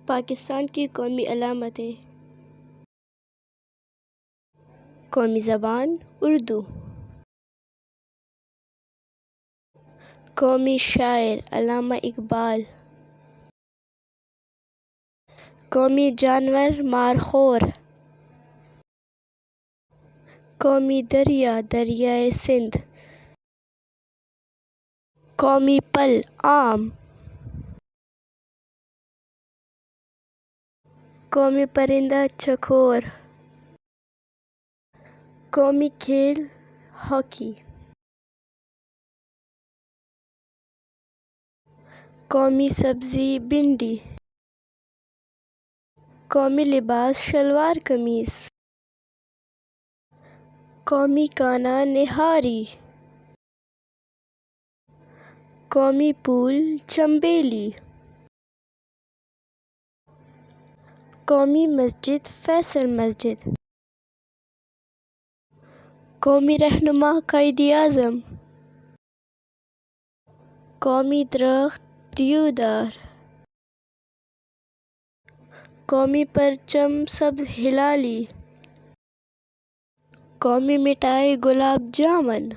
پاکستان کی قومی علامتیں: قومی زبان اردو، قومی شاعر علامہ اقبال، قومی جانور مارخور، قومی دریا دریائے سندھ، قومی پھل آم، قومی پرندہ چکور، قومی کھیل ہاکی، قومی سبزی بھنڈی، قومی لباس شلوار قمیض، قومی کھانا نہاری، قومی پھول چنبیلی، قومی مسجد فیصل مسجد، قومی رہنما قائداعظم، قومی درخت دیودار، قومی پرچم سبز ہلالی، قومی مٹھائی گلاب جامن،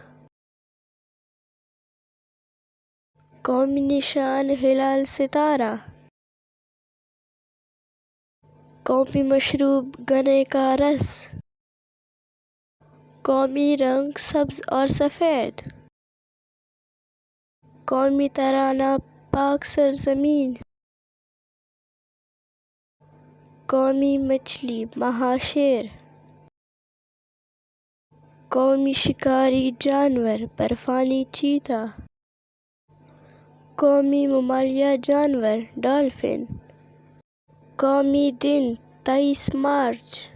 قومی نشان ہلال ستارہ، قومی مشروب گنے کا رس، قومی رنگ سبز اور سفید، قومی ترانہ پاک سرزمین، قومی مچھلی مہا شیر، قومی شکاری جانور برفانی چیتا، قومی ممالیہ جانور ڈالفن، قومی دن 23 مارچ۔